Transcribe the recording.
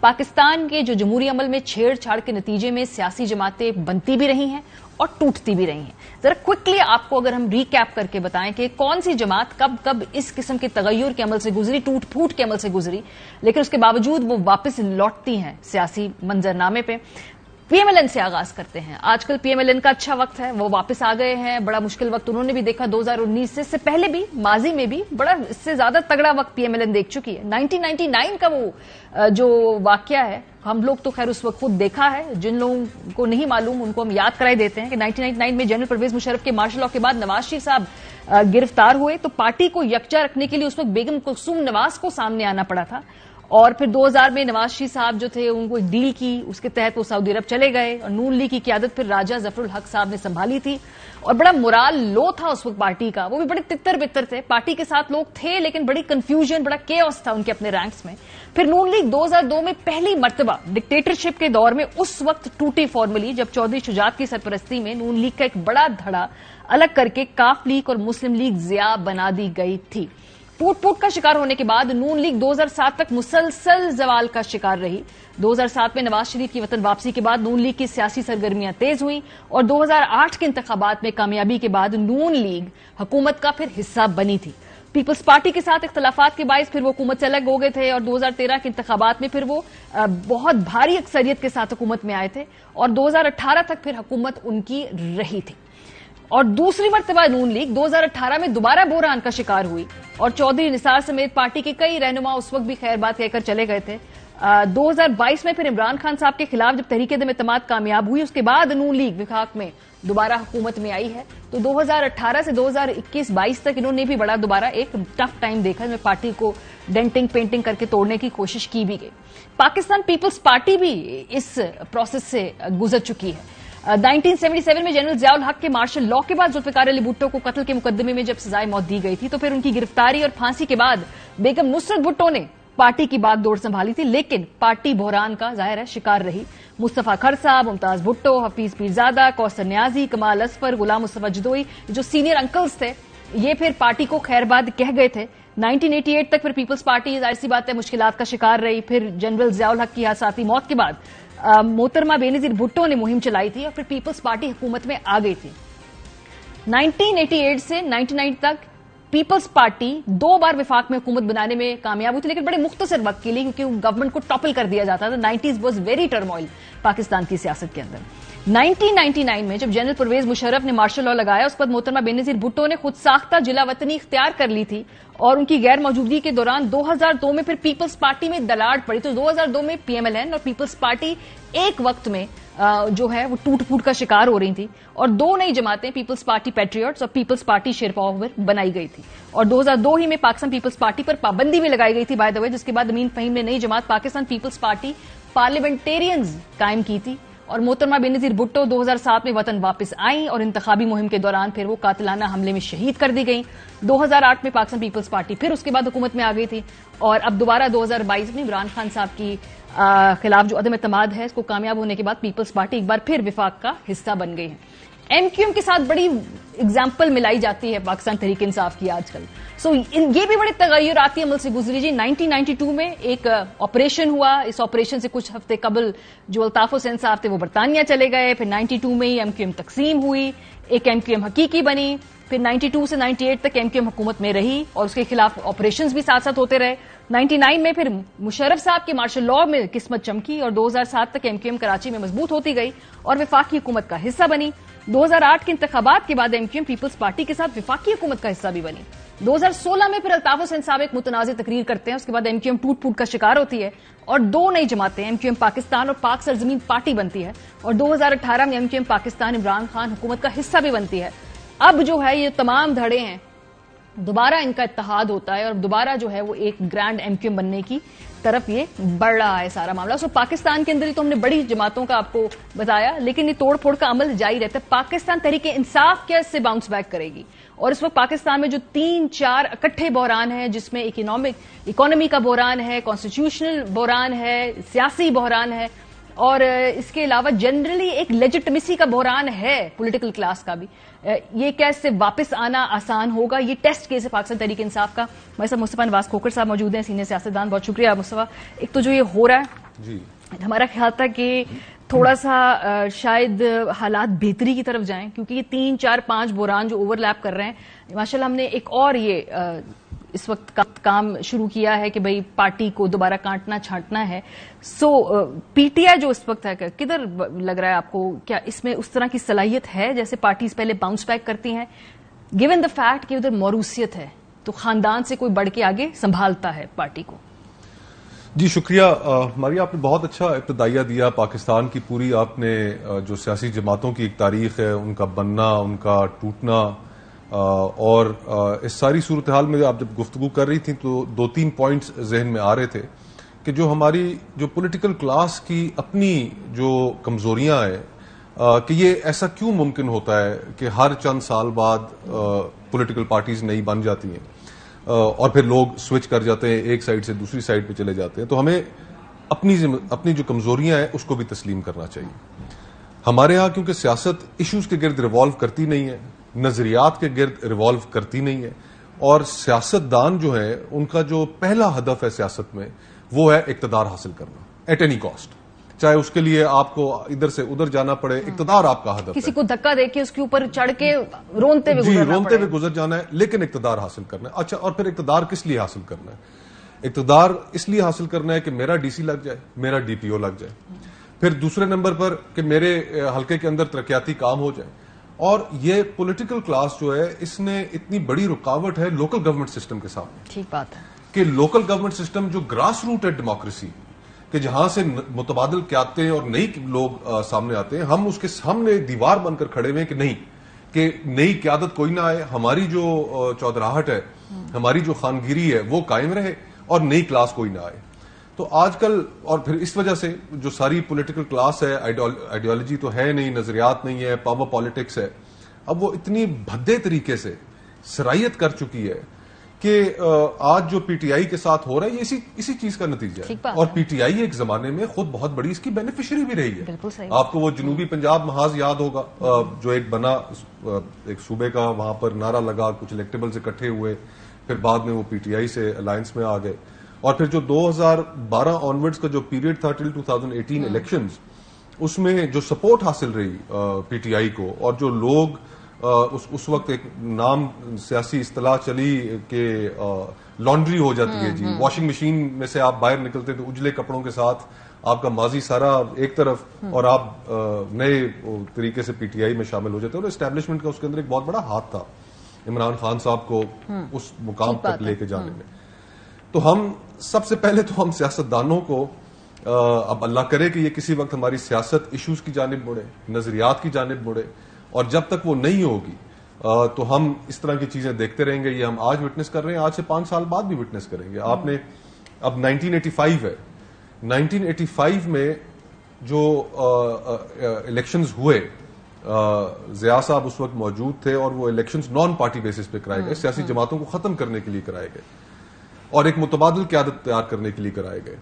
पाकिस्तान के जो जमहूरी अमल में छेड़छाड़ के नतीजे में सियासी जमातें बनती भी रही हैं और टूटती भी रही हैं। जरा क्विकली आपको अगर हम रिकैप करके बताएं कि कौन सी जमात कब कब इस किस्म के तगय्युर के अमल से गुजरी, टूट फूट के अमल से गुजरी, लेकिन उसके बावजूद वो वापस लौटती हैं सियासी मंजरनामे पे। पीएमएलएन से आगाज करते हैं। आजकल पीएमएलएन का अच्छा वक्त है, वो वापस आ गए हैं। बड़ा मुश्किल वक्त उन्होंने भी देखा 2019 से, इससे पहले भी माजी में भी बड़ा इससे ज्यादा तगड़ा वक्त पीएमएलएन देख चुकी है। 1999 का वो जो वाकया है, हम लोग तो खैर उस वक्त खुद देखा है, जिन लोगों को नहीं मालूम उनको हम याद कराई देते हैं कि 1999 में जनरल परवेज मुशर्रफ के मार्शल लॉ के बाद नवाज शरीफ साहब गिरफ्तार हुए, तो पार्टी को यकजा रखने के लिए उस वक्त बेगम कुलसूम नवाज को सामने आना पड़ा था। और फिर 2000 में नवाज शरीफ साहब जो थे उनको एक डील की, उसके तहत वो सऊदी अरब चले गए और नून लीग की क़यादत फिर राजा जफरुल हक साहब ने संभाली थी और बड़ा मोराल लो था उस वक्त पार्टी का। वो भी बड़े तितर बितर थे, पार्टी के साथ लोग थे लेकिन बड़ी कंफ्यूजन, बड़ा केओस था उनके अपने रैंक्स में। फिर नून लीग 2002 में पहली मर्तबा डिक्टेटरशिप के दौर में उस वक्त टूटी फॉर्मली, जब चौधरी शुजात की सरपरस्ती में नून लीग का एक बड़ा धड़ा अलग करके काफ लीग और मुस्लिम लीग ज़िया बना दी गई थी। टूट का शिकार होने के बाद नून लीग 2007 तक मुसलसल जवाल का शिकार रही। 2007 में नवाज शरीफ की वतन वापसी के बाद नून लीग की सियासी सरगर्मियां तेज हुई और 2008 के इंतखाबात में कामयाबी के बाद नून लीग हुकूमत का फिर हिस्सा बनी थी। पीपल्स पार्टी के साथ इख्तलाफात के बायस फिर वो हुकूमत से अलग हो गए थे और 2013 के इंतखाबात में फिर वो बहुत भारी अक्सरियत के साथ हुकूमत में आए थे और 2018 तक फिर हुकूमत उनकी रही थी। और दूसरी मर्तबा नून लीग 2018 में दोबारा बुहरान का शिकार हुई और चौधरी निसार समेत पार्टी के कई रहनुमा उस वक्त भी खैर बात कहकर चले गए थे। 2022 में फिर इमरान खान साहब के खिलाफ जब तहरीक एतमाद कामयाब हुई, उसके बाद नून लीग विफाक में दोबारा हुकूमत में आई है। तो 2018 से 2021-22 तक इन्होंने भी बड़ा दोबारा एक टफ टाइम देखा, जिसमें पार्टी को डेंटिंग पेंटिंग करके तोड़ने की कोशिश की भी गई। पाकिस्तान पीपल्स पार्टी भी इस प्रोसेस से गुजर चुकी है। 1977 में जनरल ज़ियाउल हक के मार्शल लॉ के बाद जुल्फिकार अली भुट्टो को कत्ल के मुकदमे में जब सजाए मौत दी गई थी, तो फिर उनकी गिरफ्तारी और फांसी के बाद बेगम नुसरत भुट्टो ने पार्टी की बागडोर संभाली थी, लेकिन पार्टी बहरान का जाहिर है शिकार रही। मुस्तफा खर साहब, मुमताज भुट्टो, हफीज पीरजादा, कौसर न्याजी, कमाल असफर, गुलाम मुस्तफा जदोई, जो सीनियर अंकल्स थे, ये फिर पार्टी को खैरबाद कह गए थे। 1988 तक फिर पीपल्स पार्टी जाहिर सी बात है मुश्किलात का शिकार रही। फिर जनरल ज़ियाउल हक की हादसाती मौत के बाद मोहतरमा बेनजीर भुट्टो ने मुहिम चलाई थी और फिर पीपल्स पार्टी हुकूमत में आ गई थी। 1988 से 1999 तक पीपल्स पार्टी 2 बार विफाक में हुकूमत बनाने में कामयाब हुई थी, लेकिन बड़े मुख्तसर वक्त के लिए, क्योंकि गवर्नमेंट को टॉपल कर दिया जाता था। 90s was very turmoil Pakistan की सियासत के अंदर। 1999 में जब जनरल परवेज मुशर्रफ ने मार्शल लॉ लगाया, उसके बाद मोहतरमा बेनजीर भुट्टो ने खुद साख्ता जिला वतनी इख्तियार कर ली थी और उनकी गैर मौजूदगी के दौरान 2002 में फिर पीपल्स पार्टी में दलाड़ पड़ी। तो 2002 में पीएमएलएन और पीपल्स पार्टी एक वक्त में जो है वो टूट फूट का शिकार हो रही थी और 2 नई जमातें पीपल्स पार्टी पैट्रियट्स और पीपल्स पार्टी शेरपा बनाई गई थी। और 2002 ही में पाकिस्तान पीपल्स पार्टी पर पाबंदी भी लगाई गई थी बाय द वे, जिसके बाद अमीन फहीम ने नई जमात पाकिस्तान पीपल्स पार्टी पार्लियामेंटेरियंस कायम की थी और मोहतरमा बेनजीर भुट्टो 2007 में वतन वापस आई और इंतखाबी मुहिम के दौरान फिर वो कातिलाना हमले में शहीद कर दी गई। 2008 में पाकिस्तान पीपल्स पार्टी फिर उसके बाद हुकूमत में आ गई थी और अब दोबारा 2022 में इमरान खान साहब की खिलाफ जो अदम एतमाद है, इसको कामयाब होने के बाद पीपल्स पार्टी एक बार फिर विफाक का हिस्सा बन गई है। एमक्यूएम के साथ बड़ी एग्जाम्पल मिलाई जाती है पाकिस्तान तहरीक इंसाफ की आजकल। ये भी बड़े तगय्युराती अमल से गुजरी जी। 1992 में एक ऑपरेशन हुआ, इस ऑपरेशन से कुछ हफ्ते कबल जो अल्ताफ हुसैन साहब थे वो बरतानिया चले गए। फिर 92 में ही एमक्यूएम तकसीम हुई, एक एमक्यूएम हकीकी बनी। फिर 92 से 98 तक एमक्यूएम हुकूमत में रही और उसके खिलाफ ऑपरेशंस भी साथ साथ होते रहे। 99 में फिर मुशर्रफ साहब के मार्शल लॉ में किस्मत चमकी और 2007 तक एमक्यूएम कराची में मजबूत होती गई और विफाकी हुकूमत का हिस्सा बनी। 2008 के इंतखाबात के बाद एमक्यूएम पीपल्स पार्टी के साथ विफाकी हुकूमत का हिस्सा भी बनी। 2016 में फिर अल्ताफ हुसैन साहब एक मुतनाज़ तकरीर करते हैं, उसके बाद एमक्यूएम टूट फूट का शिकार होती है और 2 नई जमातें एमक्यूएम पाकिस्तान और पाक सरजमीन पार्टी बनती है और 2018 में एमक्यूएम पाकिस्तान इमरान खान हुकूमत का हिस्सा भी बनती है। अब जो है ये तमाम धड़े हैं, दोबारा इनका इत्तेहाद होता है और दोबारा जो है वो एक ग्रैंड एमक्यूएम बनने की तरफ ये बढ़ रहा है सारा मामला। सो पाकिस्तान के अंदर ही तो हमने बड़ी जमातों का आपको बताया, लेकिन ये तोड़ फोड़ का अमल जारी रहता है। पाकिस्तान तहरीक इंसाफ क्या इससे बाउंस बैक करेगी? और इस वक्त पाकिस्तान में जो 3-4 इकट्ठे बहरान है, जिसमें इकोनॉमी का बहरान है, कॉन्स्टिट्यूशनल बहरान है, सियासी बहरान है और इसके अलावा जनरली एक लेजिटिमेसी का बहरान है पॉलिटिकल क्लास का भी। ये क्या इससे वापस आना आसान होगा? ये टेस्ट केस है पाकिस्तान तहरीक इंसाफ का। हमारे साथ मुस्तफा नवाज खोखर साहब मौजूद हैं, सीनियर सियासतदान। बहुत शुक्रिया मुस्तफा। एक तो जो ये हो रहा है جی ہمارا خیال تھا کہ تھوڑا سا شاید حالات بہتری کی طرف جائیں، کیونکہ یہ 3 4 5 بحران جو اوور لیپ کر رہے ہیں، ماشاءاللہ ہم نے ایک اور یہ اس وقت کام شروع کیا ہے کہ بھئی پارٹی کو دوبارہ کاٹنا چھانٹنا ہے. سو پی ٹی آئی جو اس وقت ہے کدھر لگ رہا ہے آپ کو؟ کیا اس میں اس طرح کی صلاحیت ہے جیسے پارٹیز پہلے باؤنس بیک کرتی ہیں، گیون دا فیکٹ کہ ادھر موروثیت ہے تو خاندان سے کوئی بڑھ کے آگے سنبھالتا ہے پارٹی کو؟ جی شکریہ ماریا، آپ نے بہت اچھا ابتدائیہ دیا. پاکستان کی پوری آپ نے جو سیاسی جماعتوں کی ایک تاریخ ہے، ان کا بننا، ان کا ٹوٹنا، اور اس ساری صورتحال میں آپ جب گفتگو کر رہی تھیں تو 2-3 پوائنٹس ذہن میں آ رہے تھے کہ جو ہماری جو پولیٹیکل کلاس کی اپنی جو کمزوریاں ہیں کہ یہ ایسا کیوں ممکن ہوتا ہے کہ ہر چند سال بعد پولیٹیکل پارٹیز نئی بن جاتی ہیں اور پھر لوگ سوئچ کر جاتے ہیں، ایک سائڈ سے دوسری سائڈ پہ چلے جاتے ہیں. تو ہمیں اپنی جو کمزوریاں ہیں اس کو بھی تسلیم کرنا چاہیے. ہمارے ہاں کیونکہ سیاست ایشوز کے گرد ریوالو کرتی نہیں ہے، نظریات کے گرد ریوالو کرتی نہیں ہے، اور سیاست دان جو ہے ان کا جو پہلا ہدف ہے سیاست میں وہ ہے اقتدار حاصل کرنا ایٹ اینی کاسٹ، چاہے اس کے لیے آپ کو ادھر سے ادھر جانا پڑے. اقتدار آپ کا ہدف کسی ہے، کو دھکا دے کے اس کے اوپر چڑھ کے رونتے ہوئے گزر جانا ہے، لیکن اقتدار حاصل کرنا ہے. اچھا، اور پھر اقتدار کس لیے حاصل کرنا ہے؟ اقتدار اس لیے حاصل کرنا ہے کہ میرا ڈی سی لگ جائے، میرا ڈی پی او لگ جائے، پھر دوسرے نمبر پر کہ میرے حلقے کے اندر ترقیاتی کام ہو جائے. اور یہ پولیٹیکل کلاس جو ہے اس نے اتنی بڑی رکاوٹ ہے لوکل گورنمنٹ سسٹم کے سامنے. ٹھیک بات ہے کہ لوکل گورنمنٹ سسٹم جو گراس روٹ ہے ڈیموکریسی کہ جہاں سے متبادل قیادتیں اور نئی لوگ سامنے آتے ہیں، ہم اس کے سامنے دیوار بن کر کھڑے ہوئے کہ نہیں، کہ نئی قیادت کوئی نہ آئے، ہماری جو چودراہٹ ہے، ہماری جو خانگیری ہے وہ قائم رہے اور نئی کلاس کوئی نہ آئے. تو آج کل اور پھر اس وجہ سے جو ساری پولیٹیکل کلاس ہے، آئیڈیالوجی تو ہے نہیں، نظریات نہیں ہے، پاور پالیٹکس ہے، اب وہ اتنی بھدے طریقے سے سرایت کر چکی ہے کہ آج جو پی ٹی آئی کے ساتھ ہو رہا ہے یہ اسی چیز کا نتیجہ ہے. اور پی ٹی آئی ایک زمانے میں خود بہت بڑی اس کی بینیفیشری بھی رہی ہے. آپ کو وہ جنوبی پنجاب محاذ یاد ہوگا جو ایک بنا ایک صوبے کا، وہاں پر نعرہ لگا، کچھ الیکٹیبلز اکٹھے ہوئے، پھر بعد میں وہ پی ٹی آئی سے الائنس میں آ گئے. اور پھر جو 2012 آنورڈز کا جو پیریڈ تھا ٹل 2018 الیکشنز، اس میں جو سپورٹ حاصل رہی پی ٹی آئی کو، اور جو لوگ اس وقت ایک نام سیاسی اصطلاح چلی کہ لانڈری ہو جاتی ہے جی، واشنگ مشین میں سے آپ باہر نکلتے تو اجلے کپڑوں کے ساتھ آپ کا ماضی سارا ایک طرف اور آپ نئے طریقے سے پی ٹی آئی میں شامل ہو جاتے ہیں. اور اسٹیبلشمنٹ کا اس کے اندر ایک بہت بڑا ہاتھ تھا عمران خان صاحب کو اس مقام تک لے کے جانے میں. تو ہم سب سے پہلے تو ہم سیاستدانوں کو اب اللہ کرے کہ یہ کسی وقت ہماری سیاست ایشوز کی جانب مڑے، نظریات کی جانب مڑے، اور جب تک وہ نہیں ہوگی تو ہم اس طرح کی چیزیں دیکھتے رہیں گے. یہ ہم آج وٹنس کر رہے ہیں، آج سے 5 سال بعد بھی وٹنس کریں گے. آپ نے اب 1985 ہے، 1985 میں جو الیکشنز ہوئے، ضیاء صاحب اس وقت موجود تھے، اور وہ الیکشنز نان پارٹی بیسس پہ کرائے گئے، سیاسی جماعتوں کو ختم کرنے کے لیے کرائے گئے اور ایک متبادل قیادت تیار کرنے کے لیے کرائے گئے.